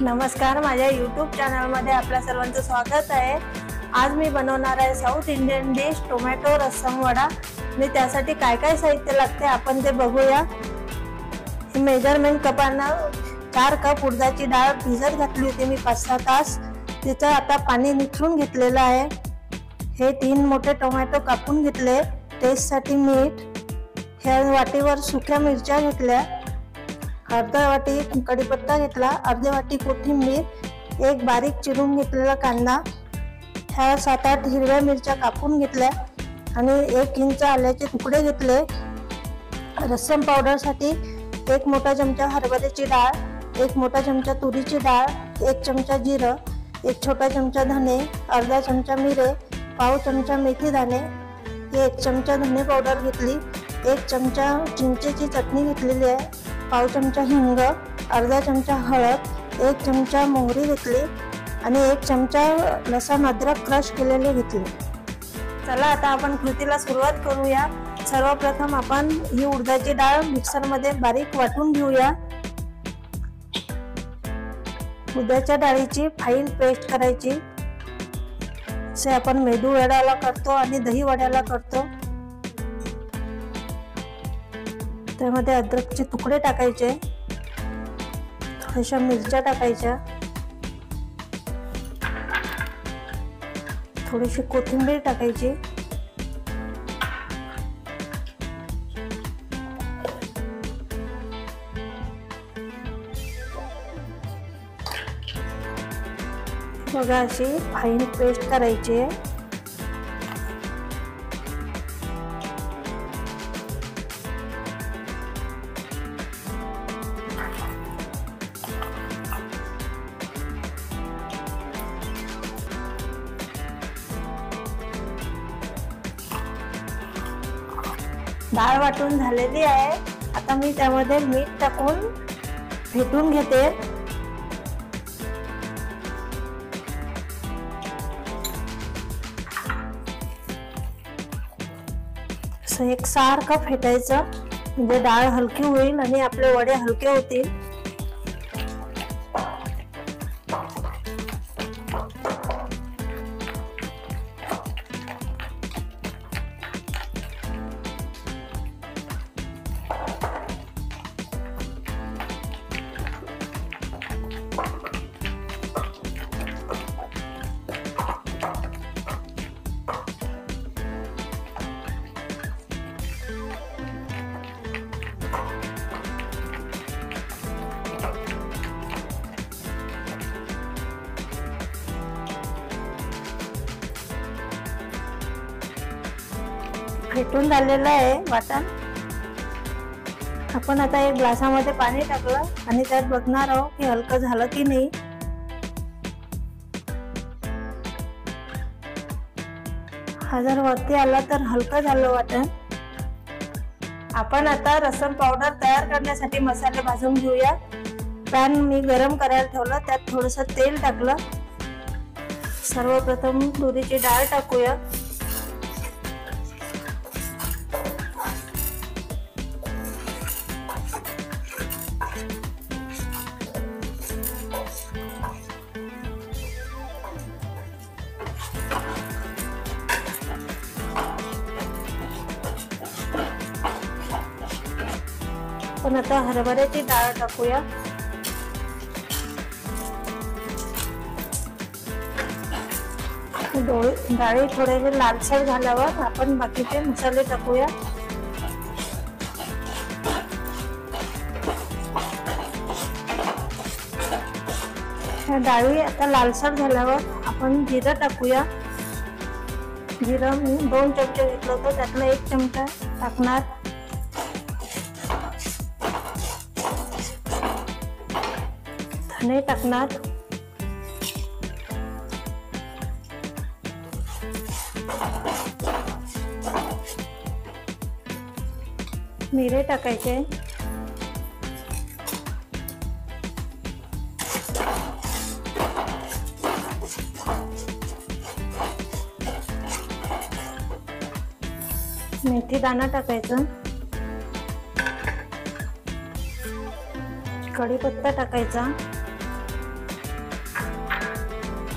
नमस्कार, माझ्या यूट्यूब चॅनलमध्ये आपल्या सर्वांचं स्वागत आहे। आज मी बनवणार आहे south Indian dish tomato rasam vada. आणि त्यासाठी काय काय साहित्य लागते आपण ते बघूया। मेजरमेंट कपांना 4 कप उडदाची डाळ भिजत घातली होती मी 5-6 तास। तिचं आता पाणी निथळून घेतलेलं आहे। हे 3 मोठे टोमॅटो कापून घेतले। टेस्टसाठी मीठ, ह्या वाटीवर सुक्या मिरच्या घेतल्या, अर्धा वाटी कढीपत्ता घेतला, अर्धी वाटी कोथिंबीर, एक बारीक चिरून घेतलेला कांदा, ह्या 7-8 हिरव्या मिरच्या कापून घेतल्या आणि 1 इंच आल्याचे तुकडे घेतले। रस्सम पावडरसाठी 1 मोठा चमचा हरभऱ्याची डाळ, 1 मोठा चमचा तुरीची डाळ, 1 चमचा जिरं, 1 छोटा चमचा धने, अर्धा चमचा मिरे, पाव चमचा मेथी दाणे, 1 चमचा धने पावडर घेतली, 1 चमचा चिंचेची चटणी घेतलेली आहे, पाव चमचा हिंग, अर्धा चमचा हळद, 1 चमचा मोहरी घेतली आणि 1 चमचा लसूण अद्रक क्रश केलेले घेतले। चला आता आपण कृतीला सुरुवात करूया। सर्वप्रथम आपण ही उडदाची डाळ मिक्सर मध्ये बारीक वाटून घेऊया। उडदाच्या डाळीची फाईन पेस्ट करायची, जसे आपण मेदू वड्याला करतो आणि दही वड्याला करतो। त्यामध्ये अद्रकचे तुकडे टाकायचे, थोड्याशा मिरच्या टाकायच्या, थोडीशी कोथिंबीर टाकायची, बघा अशी फाईन पेस्ट करायची आहे। डाळ वाटून झालेली आहे। आता मी त्यामध्ये मीठ टाकून फेटून घेते। असं एकसारखं फेटायचं, म्हणजे डाळ हलकी होईल आणि आपले वडे हलके होतील। फेटून झालेलं आहे वाटण। आपण आता एक ग्लासामध्ये पाणी टाकलं आणि त्यात बघणार आहोत की हलकं झालं की नाही। हा जर वरती आला तर हलकं झालं वाटण। आपण आता रस्सम पावडर तयार करण्यासाठी मसाले भाजून घेऊया। पॅन मी गरम करायला ठेवलं, त्यात थोडंसं तेल टाकलं। सर्वप्रथम तुरीची डाळ टाकूया, पण आता हरभऱ्याची डाळ टाकूया। डाळी थोडेसे लालसर झाल्यावर आपण बाकीचे मसाले टाकूया। डाळी आता लालसर झाल्यावर आपण जिरं टाकूया। जिरं मी 2 चमचे घेतलं होतं, त्यातला 1 चमचा टाकणार। धने टाकणार, मिरे टाकायचे, मेथी दाणा टाकायचा, कढीपत्ता टाकायचा,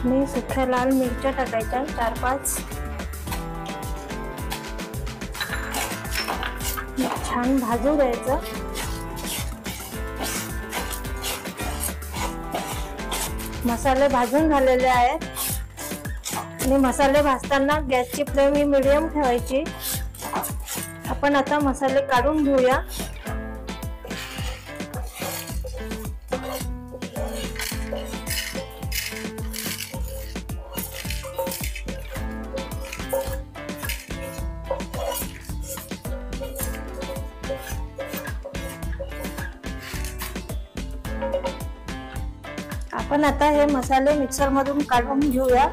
आणि सुक्या लाल मिरच्या टाकायच्या 4-5. छान भाजू द्यायचं. मसाले भाजून झालेले आहेत आणि मसाले भाजताना गॅसची फ्लेम ही मीडियम ठेवायची. आपण आता मसाले काढून घेऊया. आपण आता हे मसाले मिक्सर मधून काढून घेऊया.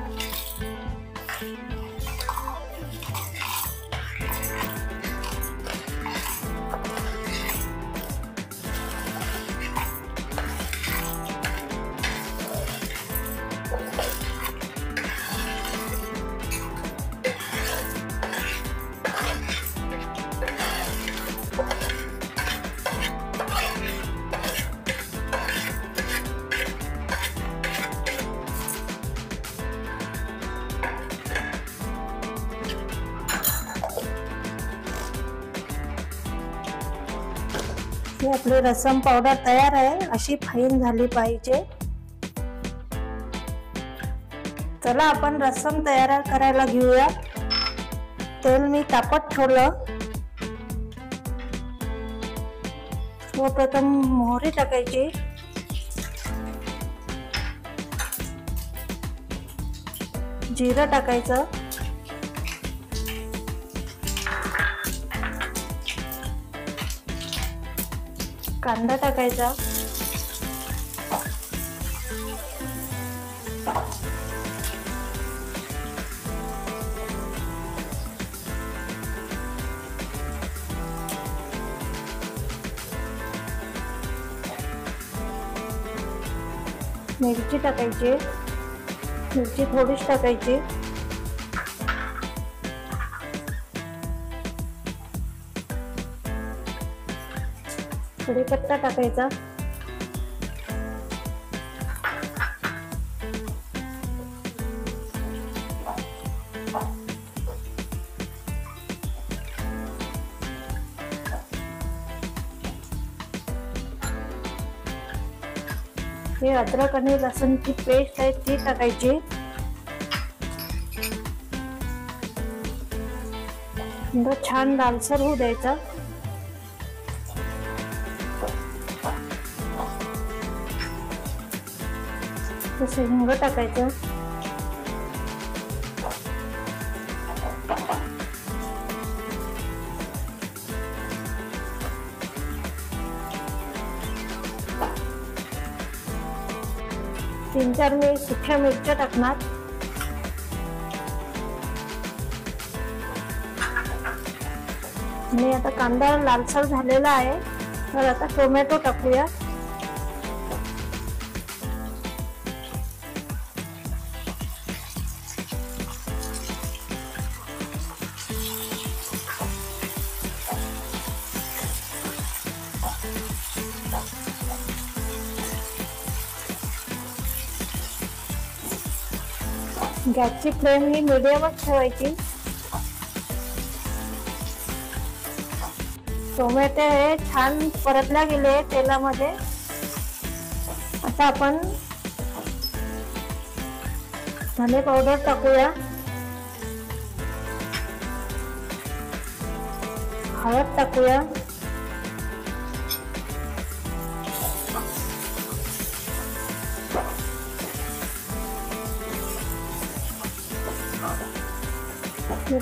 ही आपली रसम पावडर तयार आहे. अशी फाईन झाली पाहिजे. चला आपण रसम तयार करायला घेऊया. तेल मी तापत ठेवलं. सर्वप्रथम मोहरी टाकायची. जिरं टाकायचं. कांदा टाकायचा. मिरची टाकायची. मिरची थोडीच टाकायची. कढीपत्ता टाकायचा. हे अद्रक आणि लसूणची पेस्ट आहे ती टाकायची. छान लालसर होऊ द्यायचा. हिंग टाकायचं. तीन चार मी सुक्या मिरच्या टाकणार. आणि आता कांदा लालसर झालेला आहे. तर आता टोमॅटो टाकूया. गॅसची फ्लेम ही मीडियमच ठेवायची. टोमॅटो हे छान परतल्या गेले तेलामध्ये. आता आपण धने पावडर टाकूया. हळद टाकूया.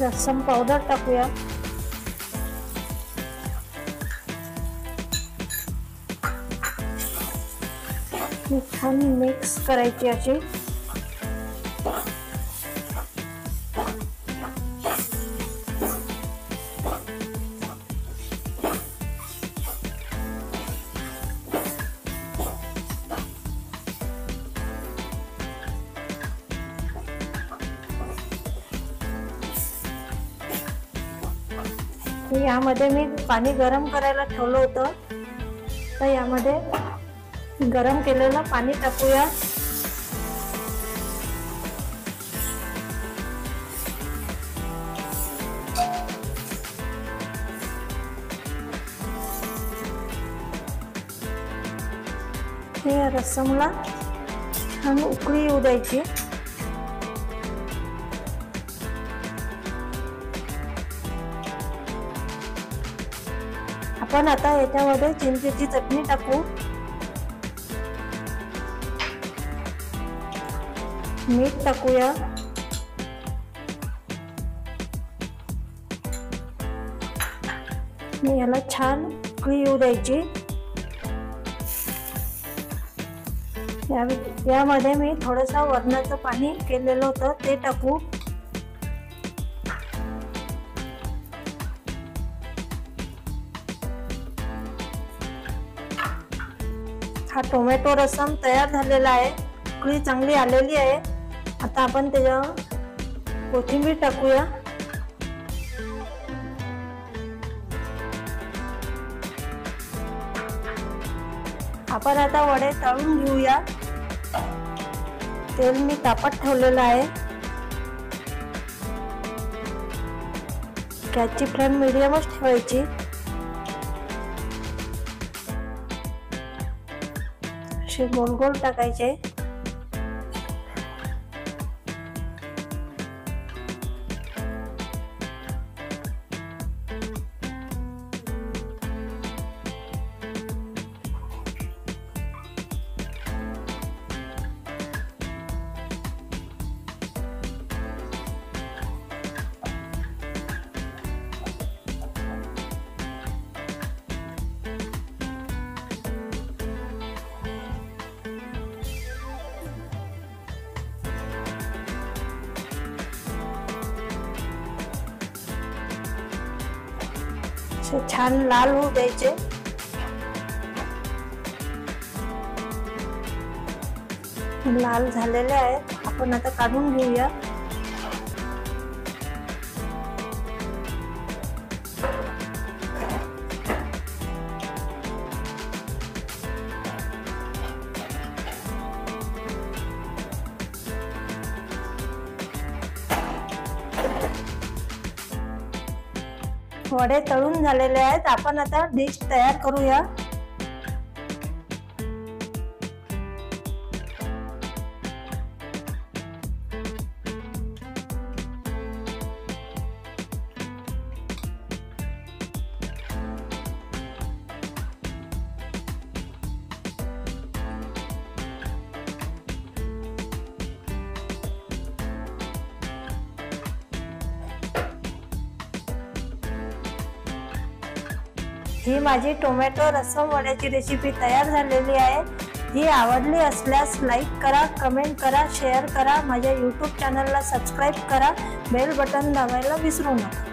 रसम पावडर टाकूया. छान मिक्स करायची अशी. यामध्ये मी पाणी गरम करायला ठेवलं होतं. तर यामध्ये गरम केलेलं पाणी टाकूया. या रस्समला छान उकळी येऊ द्यायची। आपण आता याच्यामध्ये चिंचेची चटणी टाकू, मीठ टाकूया, याला छान उकळी येऊ द्यायची। यामध्ये मी थोडंसं वरणाचं पाणी केलेलं होतं ते टाकू। हा टोमॅटो रस्सम तयार झालेला आहे, उकळी चांगली आलेली आहे। आता आपण त्याच्यावर कोथिंबीर टाकूया। आपण आता वडे तळून घेऊया। तेल मी तापत ठेवलेलं आहे। गॅसची फ्लेम मीडियमच ठेवायची। असे गोल गोल टाकायचे। छान लाल होऊ द्यायचे। लाल झालेले आहेत, आपण आता काढून घेऊया। वडे तळून झालेले आहेत, आपण आता डिश तयार करूया। ही माझी टोमॅटो रस्सम वड्याची रेसिपी तयार झालेली आहे। ही आवडली असल्यास लाईक करा, कमेंट करा, शेअर करा, माझ्या YouTube चॅनलला सबस्क्राईब करा, बेल बटन दाबायला विसरू नका।